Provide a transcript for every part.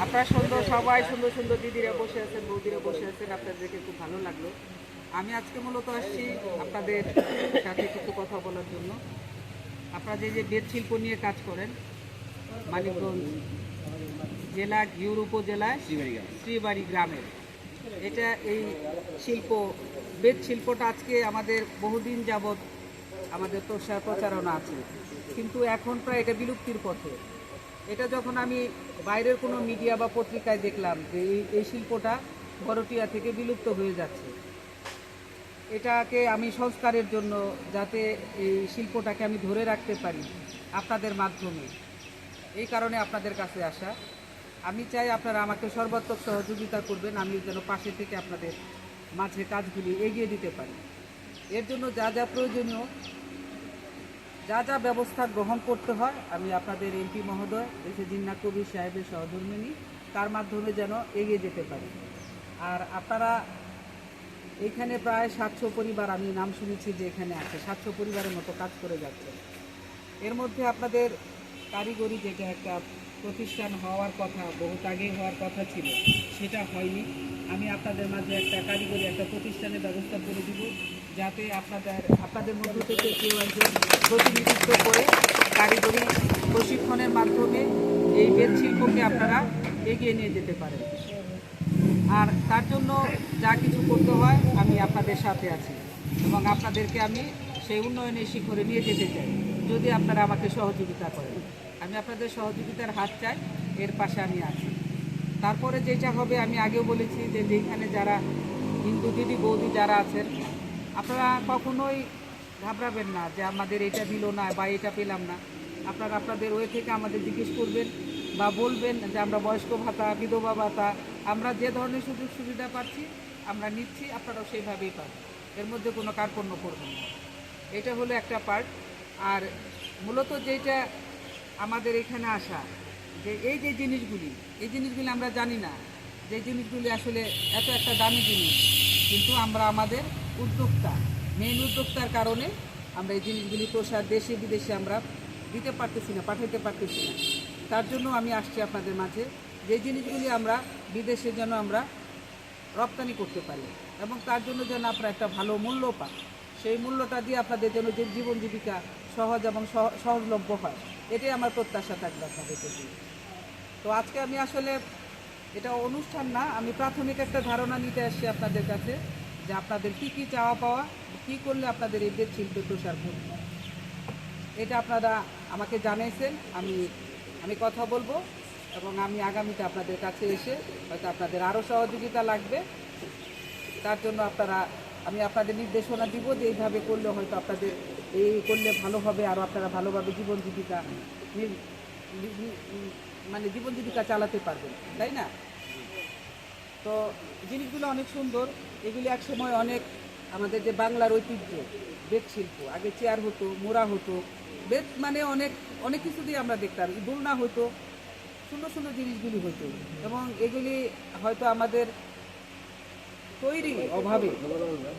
আপনারা সবাই সুন্দর সুন্দর দিদিরা বসে আছেন, বৌদিরা বসে আছেন, আপনাদেরকে খুব ভালো লাগলো। আমি আজকে মূলত আসছি আপনাদের সাথে কিছু কথা বলার জন্য। আপনারা যে বেত শিল্প নিয়ে কাজ করেন, মানিকগঞ্জ জেলা ঘিওর উপজেলায় শ্রীবাড়ি গ্রামের, এটা এই শিল্প, বেত শিল্পটা আজকে আমাদের বহুদিন যাবৎ আমাদের প্রচারণা আছে, কিন্তু এখন প্রায় এটা বিলুপ্তির পথে। এটা যখন আমি বাইরের কোনো মিডিয়া বা পত্রিকায় দেখলাম যে এই শিল্পটা বড়টিয়া থেকে বিলুপ্ত হয়ে যাচ্ছে, এটাকে আমি সংস্কারের জন্য যাতে এই শিল্পটাকে আমি ধরে রাখতে পারি আপনাদের মাধ্যমে, এই কারণে আপনাদের কাছে আসা। আমি চাই আপনারা আমাকে সর্বাত্মক সহযোগিতা করবেন, আমি যেন পাশে থেকে আপনাদের মাঝে কাজগুলি এগিয়ে দিতে পারি। এর জন্য যা যা প্রয়োজনীয়, যা যা ব্যবস্থা গ্রহণ করতে হয়, আমি আপনাদের এমপি মহোদয় এসে জিন্না কবির সাহেবের সহধর্মিনী, তার মাধ্যমে যেন এগিয়ে যেতে পারি। আর আপনারা এইখানে প্রায় 700 পরিবার, আমি নাম শুনেছি যে এখানে আছে 700 পরিবারের মতো কাজ করে যাচ্ছে। এর মধ্যে আপনাদের কারিগরি যেটা একটা প্রতিষ্ঠান হওয়ার কথা, বহুত আগেই হওয়ার কথা ছিল, সেটা হয়নি। আমি আপনাদের মাঝে একটা কারিগরি একটা প্রতিষ্ঠানের ব্যবস্থা করে দিব, যাতে আপনাদের মধ্য থেকে কেউ একজন প্রতিনিধিত্ব করে কারিগরি প্রশিক্ষণের মাধ্যমে এই বেত শিল্পকে আপনারা এগিয়ে নিয়ে যেতে পারেন। আর তার জন্য যা কিছু করতে হয় আমি আপনাদের সাথে আছি, এবং আপনাদেরকে আমি সেই উন্নয়নের শিখরে নিয়ে যেতে চাই, যদি আপনারা আমাকে সহযোগিতা করেন। আমি আপনাদের সহযোগিতার হাত চাই, এর পাশে আমি আছি। তারপরে যেটা হবে, আমি আগেও বলেছি যে যেখানে যারা হিন্দু দিদি বৌদি যারা আছেন, আপনারা কখনোই ঘাবড়াবেন না যে আমাদের এটা দিল না বা এটা পেলাম না। আপনারা আপনাদের ওয়ে থেকে আমাদের জিজ্ঞেস করবেন বা বলবেন যে আমরা বয়স্ক ভাতা, বিধবা ভাতা, আমরা যে ধরনের সুযোগ সুবিধা পাচ্ছি আমরা নিচ্ছি, আপনারাও সেইভাবেই পাবেন। এর মধ্যে কোনো কার্পণ্য করবেন না। এটা হলো একটা পার্ট। আর মূলত যেটা আমাদের এখানে আসা, যে এই জিনিসগুলি আমরা জানি না, যে জিনিসগুলি আসলে এত একটা দামি জিনিস, কিন্তু আমরা আমাদের মেইন উদ্যোক্তার কারণে আমরা এই জিনিসগুলি প্রসার দেশে বিদেশে আমরা দিতে পারতেছি না, পাঠাইতে পারতেছি না। তার জন্য আমি আসছি আপনাদের মাঝে, যে জিনিসগুলি আমরা বিদেশে যেন আমরা রপ্তানি করতে পারি, এবং তার জন্য যেন আপনারা একটা ভালো মূল্য পান। সেই মূল্যটা দিয়ে আপনাদের জন্য যে জীবন জীবিকা সহজ এবং সহজলভ্য হয়, এটাই আমার প্রত্যাশা থাকবে আপনাদের প্রতি। তো আজকে আমি আসলে এটা অনুষ্ঠান না, আমি প্রাথমিক একটা ধারণা নিতে আসছি আপনাদের কাছে, যে আপনাদের কী কী চাওয়া পাওয়া, কী করলে আপনাদের এই বেত শিল্পে প্রসার করবে, এটা আপনারা আমাকে জানাইছেন। আমি কথা বলবো, এবং আমি আগামীতে আপনাদের কাছে এসে হয়তো আপনাদের আরও সহযোগিতা লাগবে, তার জন্য আমি আপনাদের নির্দেশনা দিব যে এইভাবে করলে হয়তো আপনাদের এই করলে ভালো হবে, আরও আপনারা ভালোভাবে জীবন জীবিকা চালাতে পারবেন, তাই না? তো জিনিসগুলো অনেক সুন্দর। এগুলি একসময় অনেক আমাদের যে বাংলার ঐতিহ্য বেত শিল্প, আগে চেয়ার হতো, মোড়া হতো, বেত মানে অনেক অনেক কিছু দিয়ে আমরা দেখতাম, দোলনা হতো, সুন্দর সুন্দর জিনিসগুলি হতো, এবং এগুলি হয়তো আমাদের তৈরি অভাবে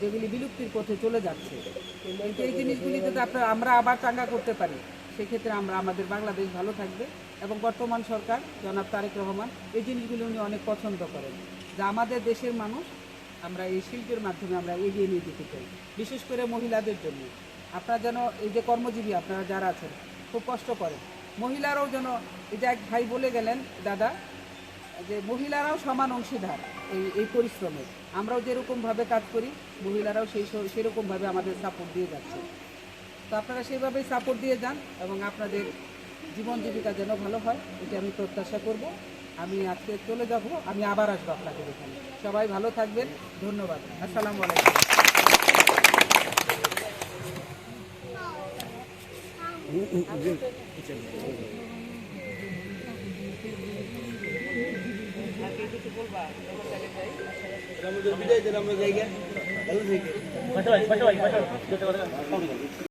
যেগুলি বিলুপ্তির পথে চলে যাচ্ছে, কিন্তু এই জিনিসগুলি যদি আমরা আবার চাঙ্গা করতে পারি, সেক্ষেত্রে আমাদের বাংলাদেশ ভালো থাকবে। এবং বর্তমান সরকার জনাব তারেক রহমান এই জিনিসগুলি উনি অনেক পছন্দ করেন, যে আমাদের দেশের মানুষ আমরা এই শিল্পের মাধ্যমে আমরা এগিয়ে নিয়ে যেতে চাই, বিশেষ করে মহিলাদের জন্য। আপনারা যেন এই যে কর্মজীবী আপনারা যারা আছেন, খুব কষ্ট করেন, মহিলারাও যেন, এই যে এক ভাই বলে গেলেন দাদা, যে মহিলারাও সমান অংশীদার এই পরিশ্রমে। আমরাও যেরকমভাবে কাজ করি, মহিলারাও সেরকমভাবে আমাদের সাপোর্ট দিয়ে যাচ্ছে। তো আপনারা সেইভাবেই সাপোর্ট দিয়ে যান, এবং আপনাদের জীবন জীবিকা যেন ভালো হয়, এটা আমি প্রত্যাশা করব। আমি আজকে চলে যাব, আমি আবার আসবো আপনাদের এখানে। সবাই ভালো থাকবেন, ধন্যবাদ, আসসালামু আলাইকুম। কিছু বলবা?